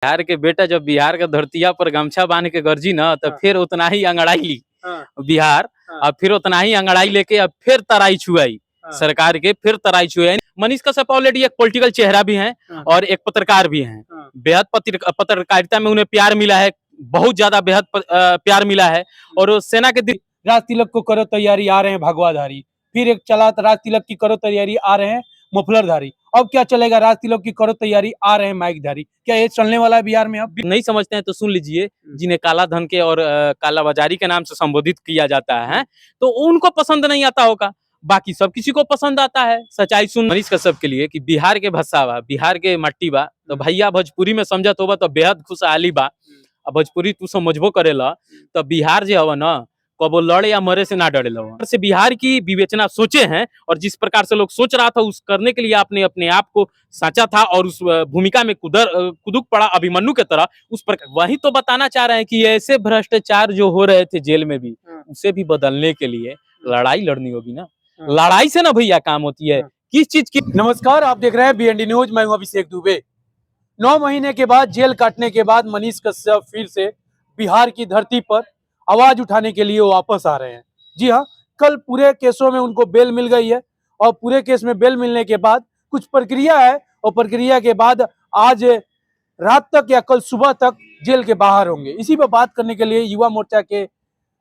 बिहार के बेटा जब बिहार के धरतिया पर गमछा बांध के गरजी न तो फिर उतना ही अंगड़ाई ली बिहार। अब फिर उतना ही अंगड़ाई लेके अब फिर तराई छुआई सरकार के, फिर तराई छुआई। मनीष कश्यप ऑलरेडी एक पॉलिटिकल चेहरा भी हैं और एक पत्रकार भी हैं। बेहद पत्रकारिता में उन्हें प्यार मिला है, बहुत ज्यादा बेहद प्यार मिला है। और सेना के राज तिलक को करो तैयारी, आ रहे हैं भगवाधारी। फिर एक चला राज तिलक की करो तैयारी, आ रहे हैं मफलरधारी। अब क्या चलेगा, राज तिलक की करो तैयारी, आ रहे हैं माइकधारी। क्या ये चलने वाला है बिहार में? अब नहीं समझते हैं तो सुन लीजिए, जिन्हें काला धन के और काला बाजारी के नाम से संबोधित किया जाता है तो उनको पसंद नहीं आता होगा, बाकी सब किसी को पसंद आता है। सच्चाई सुन मनीष कश्यप के लिए कि बिहार के भस्सा बा, बिहार के मट्टी बा, तो भैया भोजपुरी में समझत होगा तो बेहद खुशहाली बा। अब भोजपुरी तू समझबो करेला तो बिहार जो हवा ना कबो लड़े या मरे से ना डरे लो से बिहार की विवेचना सोचे हैं। और जिस प्रकार से लोग सोच रहा था उस करने के लिए आपने अपने आप को साचा था और उस भूमिका में कुदुक पड़ा अभिमन्यु के तरह। उस पर वही तो बताना चाह रहे हैं कि ऐसे भ्रष्टाचार जो हो रहे थे जेल में भी, उसे भी बदलने के लिए लड़ाई लड़नी होगी ना। लड़ाई से ना भैया काम होती है किस चीज की। नमस्कार, आप देख रहे हैं BND न्यूज, मैं हूं अभिषेक दुबे। 9 महीने के बाद जेल काटने के बाद मनीष कश्यप फिर से बिहार की धरती पर आवाज उठाने के लिए वापस आ रहे हैं। जी हाँ, कल पूरे केसों में उनको बेल मिल गई है और पूरे केस में बेल मिलने के बाद कुछ प्रक्रिया है और प्रक्रिया के बाद आज रात तक या कल सुबह तक जेल के बाहर होंगे। इसी पर बात करने के लिए युवा मोर्चा के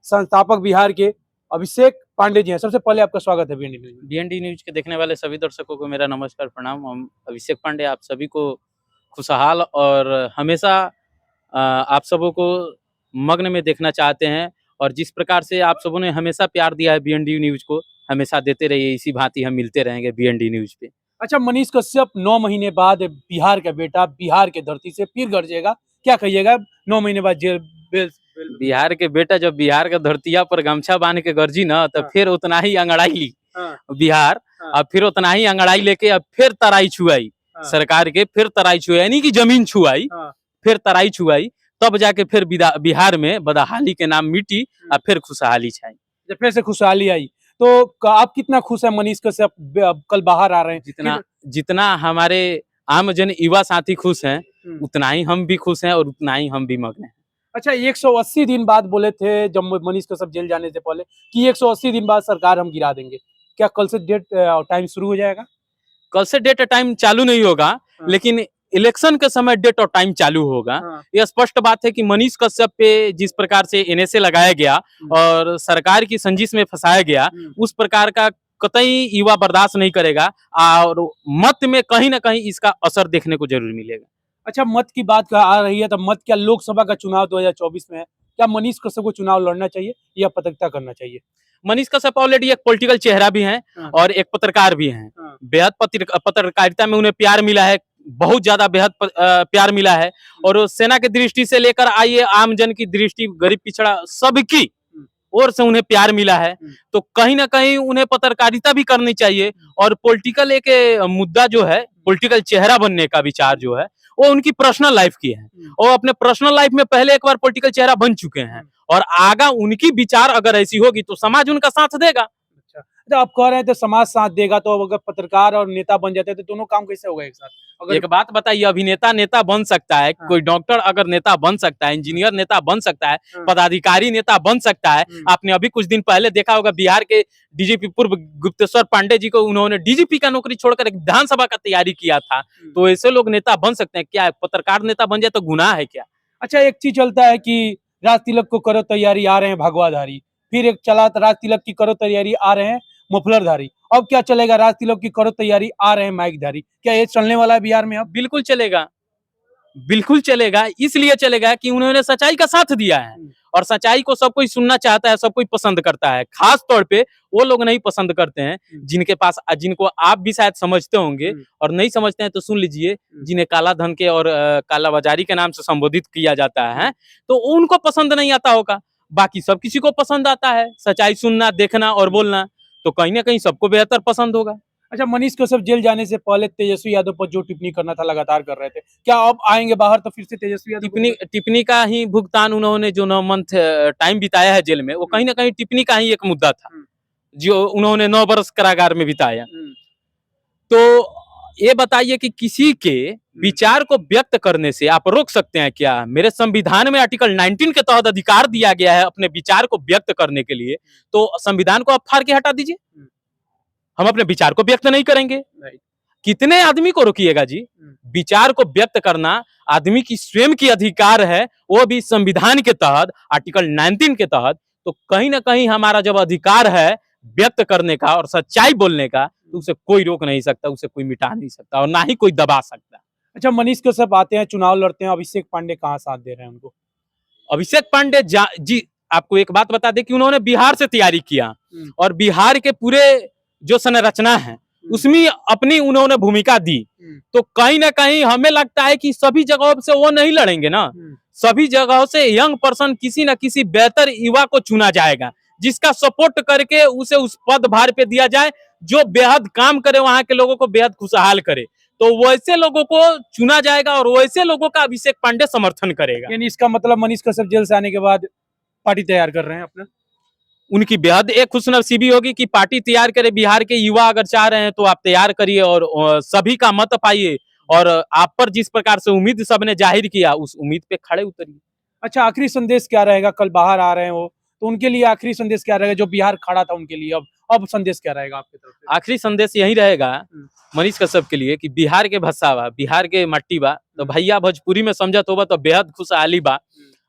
संस्थापक बिहार के अभिषेक पांडे जी हैं। सबसे पहले आपका स्वागत है BND न्यूज के देखने वाले सभी दर्शकों को मेरा नमस्कार प्रणाम। हम अभिषेक पांडे आप सभी को खुशहाल और हमेशा आप सबों को मग्न में देखना चाहते हैं। और जिस प्रकार से आप सबों ने हमेशा प्यार दिया है BND न्यूज को, हमेशा देते रहिए, इसी भांति हम मिलते रहेंगे BND न्यूज पे। अच्छा, मनीष कश्यप 9 महीने बाद बिहार का बेटा बिहार के धरती से फिर गरजेगा, क्या कहिएगा? 9 महीने बाद जेल बिहार के बेटा जब बिहार के धरतिया पर गमछा बांध के गरजी ना तो फिर उतना ही अंगड़ाई ली बिहार। अब फिर उतना ही अंगड़ाई लेके अब फिर तराई छुआई सरकार के, फिर तराई छुआई यानी कि जमीन छुआई, फिर तराई छुआई, तब जाके फिर बिहार में बदहाली के नाम मिटी और फिर खुशहाली छाई। जब फिर से खुशहाली आई तो आप कितना खुश है मनीष कश्यप कल बाहर आ रहे हैं? जितना हमारे आम जन युवा साथी खुश हैं उतना ही हम भी खुश हैं और उतना ही हम भी मग्न हैं। अच्छा, 180 दिन बाद बोले थे जब मनीष कश्यप जेल जाने से पहले कि 180 दिन बाद सरकार हम गिरा देंगे। क्या कल से डेट टाइम शुरू हो जाएगा? कल से डेट टाइम चालू नहीं होगा, लेकिन इलेक्शन के समय डेट और टाइम चालू होगा। यह स्पष्ट बात है कि मनीष कश्यप पे जिस प्रकार से NSA लगाया गया और सरकार की संजिश में फंसाया गया, उस प्रकार का कतई युवा बर्दाश्त नहीं करेगा और मत में कहीं ना कहीं इसका असर देखने को जरूर मिलेगा। अच्छा, मत की बात आ रही है तो मत क्या लोकसभा का चुनाव 2024 में है, क्या मनीष कश्यप को चुनाव लड़ना चाहिए या पत्रकारिता करना चाहिए? मनीष कश्यप ऑलरेडी एक पॉलिटिकल चेहरा भी हैं और एक पत्रकार भी हैं। बेहद पत्रकारिता में उन्हें प्यार मिला है, बहुत ज्यादा बेहद प्यार मिला है। और सेना की दृष्टि से लेकर आइए आम जन की दृष्टि, गरीब पिछड़ा सबकी ओर से उन्हें प्यार मिला है। तो कहीं ना कहीं उन्हें पत्रकारिता भी करनी चाहिए और पॉलिटिकल एक मुद्दा जो है, पॉलिटिकल चेहरा बनने का विचार जो है वो उनकी पर्सनल लाइफ की है। और अपने पर्सनल लाइफ में पहले एक बार पॉलिटिकल चेहरा बन चुके हैं और आगा उनकी विचार अगर ऐसी होगी तो समाज उनका साथ देगा। अच्छा, आप कह रहे हैं तो समाज साथ देगा, तो अगर पत्रकार और नेता बन जाते हैं तो दोनों काम कैसे होगा एक साथ? अगर एक बात बताइए, अभिनेता नेता बन सकता है, कोई डॉक्टर अगर नेता बन सकता है, इंजीनियर नेता बन सकता है, पदाधिकारी नेता बन सकता है। आपने अभी कुछ दिन पहले देखा होगा बिहार के DGP पूर्व गुप्तेश्वर पांडे जी को उन्होंने DGP का नौकरी छोड़कर एक विधानसभा का तैयारी किया था। तो ऐसे लोग नेता बन सकते हैं। क्या पत्रकार नेता बन जाए तो गुनाह है क्या? अच्छा, एक चीज चलता है कि राज तिलक को करो तैयारी, आ रहे हैं भगवाधारी। फिर एक चला राज तिलक की करो तैयारी, आ रहे हैं मफलरधारी। अब क्या चलेगा, राज तिलक की करो तैयारी, आ रहे हैं माइकधारी। क्या ये चलने वाला है बिहार में? अब बिल्कुल चलेगा, बिल्कुल चलेगा। इसलिए चलेगा कि उन्होंने सच्चाई का साथ दिया है और सच्चाई को सब कोई सुनना चाहता है, सब कोई पसंद करता है। खास तौर पे वो लोग नहीं पसंद करते हैं जिनको आप भी शायद समझते होंगे और नहीं समझते हैं तो सुन लीजिए, जिन्हें काला धन के और काला बाजारी के नाम से संबोधित किया जाता है तो उनको पसंद नहीं आता होगा, बाकी सब किसी को पसंद आता है। सच्चाई सुनना, देखना और बोलना तो कहीं ना कहीं सबको बेहतर पसंद होगा। अच्छा, मनीष कश्यप जेल जाने से पहले तेजस्वी यादव पर जो टिप्पणी करना था लगातार कर रहे थे, क्या अब आएंगे बाहर तो फिर से तेजस्वी यादव टिप्पणी का ही भुगतान उन्होंने जो 9 मंथ टाइम बिताया है जेल में, वो कहीं ना कहीं टिप्पणी का ही एक मुद्दा था जो उन्होंने 9 वर्ष कारागार में बिताया। तो ये बताइए कि किसी के विचार को व्यक्त करने से आप रोक सकते हैं क्या? मेरे संविधान में आर्टिकल 19 के तहत अधिकार दिया गया है अपने विचार को व्यक्त करने के लिए, तो संविधान को आप फाड़ के हटा दीजिए। हम अपने विचार को व्यक्त नहीं करेंगे, कितने आदमी को रोकिएगा जी? विचार को व्यक्त करना आदमी की स्वयं की अधिकार है, वो भी संविधान के तहत, आर्टिकल 19 के तहत। तो कहीं ना कहीं हमारा जब अधिकार है व्यक्त करने का और सच्चाई बोलने का, तो उसे कोई रोक नहीं सकता, उसे कोई मिटा नहीं सकता और ना ही कोई दबा सकता। अच्छा, मनीष कश्यप आते हैं, चुनाव लड़ते हैं, अभिषेक पांडे कहाँ साथ दे रहे हैं उनको? अभिषेक पांडे जी, आपको एक बात बता दें कि उन्होंने बिहार से तैयारी किया और बिहार के पूरे जो संरचना है उसमें अपनी उन्होंने भूमिका दी। तो कहीं ना कहीं हमें लगता है कि सभी जगहों से वो नहीं लड़ेंगे ना, सभी जगहों से यंग पर्सन, किसी न किसी बेहतर युवा को चुना जाएगा जिसका सपोर्ट करके उसे उस पद भार पे दिया जाए, जो बेहद काम करे, वहां के लोगों को बेहद खुशहाल करे। तो वैसे लोगों को चुना जाएगा और वैसे लोगों का अभिषेक पांडे समर्थन करेगा। यानी इसका मतलब मनीष कश्यप जेल से आने के बाद पार्टी तैयार कर रहे हैं अपना? उनकी बेहद एक खुशनसीबी होगी कि पार्टी तैयार करे। बिहार के युवा अगर चाह रहे हैं तो आप तैयार करिए और सभी का मत पाइए और आप पर जिस प्रकार से उम्मीद सबने जाहिर किया उस उम्मीद पे खड़े उतरिए। अच्छा, आखिरी संदेश क्या रहेगा? कल बाहर आ रहे हैं वो, तो उनके लिए आखिरी संदेश क्या रहेगा? जो बिहार खड़ा था उनके लिए अब संदेश क्या रहेगा आपकी तरफ से? आखिरी संदेश यही रहेगा मनीष कश्यप के लिए कि बिहार के भस्सा बा, बिहार के मट्टी बा, तो भैया भोजपुरी में समझत होगा तो बेहद खुशहाली बा।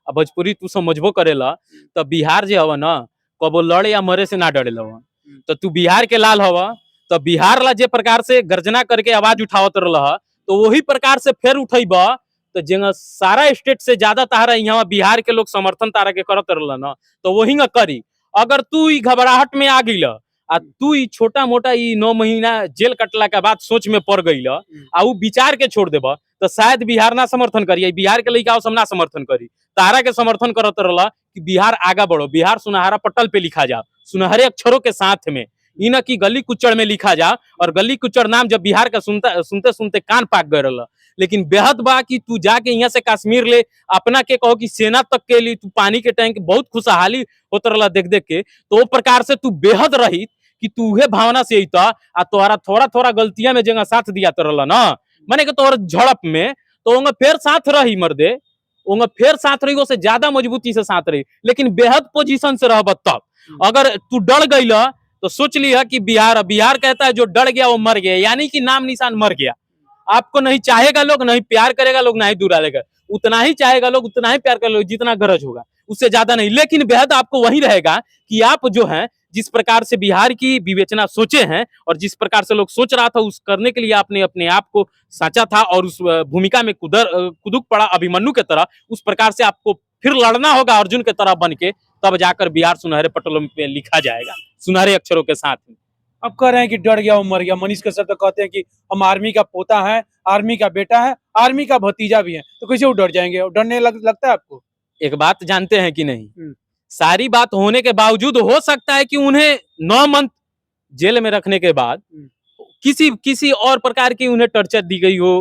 अब भोजपुरी तू समझबो करेला तो बिहार जे हवा ना, कबो लड़े या मरे से ना डरे लवा। तो तू बिहार के लाल हवा, तो बिहार ला जे प्रकार से गर्जना करके आवाज उठावत रहा, तो वही प्रकार से फिर उठेबा तो जेंगा सारा स्टेट से ज्यादा तारा यहाँ बिहार के लोग समर्थन तारा के करत रहला ना, तो वही ना करी। अगर तू ई घबराहट में आ गई आ तू ई छोटा मोटा ई 9 महीना जेल कटला के बाद सोच में पड़ गई आ उ विचार के छोड़ देबा तो शायद बिहार ना समर्थन करिए, बिहार के लइका सब ना समर्थन करी, तारा के समर्थन करत रहला कि बिहार आगा बढ़ो, बिहार सुनहरा पटल पे लिखा जा, सुनहरे अक्षरों के साथ में, ई न कि गली कुचड़ में लिखा जा। और गली कुचड़ नाम जब बिहार का सुनते सुनते कान पाक गए रहला। लेकिन बेहद बा कि तू जाके यहाँ से कश्मीर ले अपना के कहो कि सेना तक के लिए तू पानी के टैंक बहुत खुशहाली होत रहला देख देख के, तो वो प्रकार से तू बेहद रही कि तू उहे भावना से अइता आ तोहरा थोड़ा थोड़ा गलतियां में जगह साथ दिया तो रहला ना, माने कि तोहर झड़प में तो ओंगे फिर साथ रही मर्दे, ओंगे फिर साथ रही, से ज्यादा मजबूती से साथ रही। लेकिन बेहद पोजीशन से रहब तब। अगर तू डर गईला तो सोच लिया कि बिहार कहता है जो डर गया वो मर गया, यानी कि नाम निशान मर गया। आपको नहीं चाहेगा लोग, नहीं प्यार करेगा लोग, नहीं दूर आएगा, उतना ही चाहेगा लोग, उतना ही प्यार करेगा लोग जितना गरज होगा, उससे ज्यादा नहीं। लेकिन बेहद आपको वही रहेगा कि आप जो है जिस प्रकार से बिहार की विवेचना सोचे हैं और जिस प्रकार से लोग सोच रहा था उस करने के लिए आपने अपने आप को साचा था और उस भूमिका में कुदुक पड़ा अभिमन्यु के तरह, उस प्रकार से आपको फिर लड़ना होगा अर्जुन के तरह बन के, तब जाकर बिहार सुनहरे पटलों में लिखा जाएगा सुनहरे अक्षरों के साथ में। अब कह रहे हैं कि डर गया वो मर गया। मनीष कश्यप तो कहते हैं कि हम आर्मी का पोता है, आर्मी का बेटा है, आर्मी का भतीजा भी है, तो कैसे वो डर जाएंगे? डरने लगता है आपको? एक बात जानते हैं कि नहीं, सारी बात होने के बावजूद हो सकता है कि उन्हें 9 मंथ जेल में रखने के बाद किसी और प्रकार की उन्हें टर्चर दी गई हो,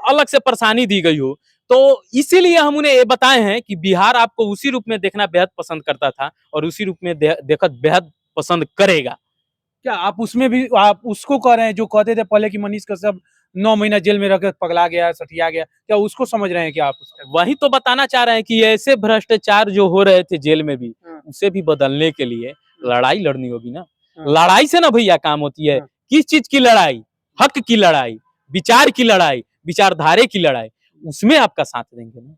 अलग से परेशानी दी गई हो। तो इसीलिए हम उन्हें ये बताए हैं कि बिहार आपको उसी रूप में देखना बेहद पसंद करता था और उसी रूप में देखत बेहद पसंद करेगा। क्या आप उसमें भी आप उसको कह रहे हैं जो कहते थे पहले कि मनीष कश्यप 9 महीना जेल में रखकर पगला गया, सठिया गया, क्या उसको समझ रहे हैं कि आप? वही तो बताना चाह रहे हैं कि ऐसे भ्रष्टाचार जो हो रहे थे जेल में भी, उसे भी बदलने के लिए लड़ाई लड़नी होगी ना। लड़ाई से ना भैया काम होती है। किस चीज की लड़ाई? हक की लड़ाई, विचार की लड़ाई, विचारधारे की लड़ाई, उसमें आपका साथ देंगे ना।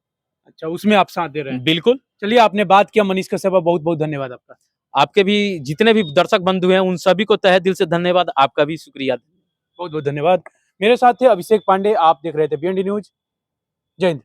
अच्छा, उसमें आप साथ दे रहे हैं? बिल्कुल। चलिए, आपने बात किया मनीष कश्यप, बहुत बहुत धन्यवाद आपका। आपके भी जितने भी दर्शक बंधु हैं उन सभी को तहे दिल से धन्यवाद, आपका भी शुक्रिया, बहुत बहुत धन्यवाद। मेरे साथ थे अभिषेक पांडे, आप देख रहे थे बीएनडी न्यूज। जय हिंद।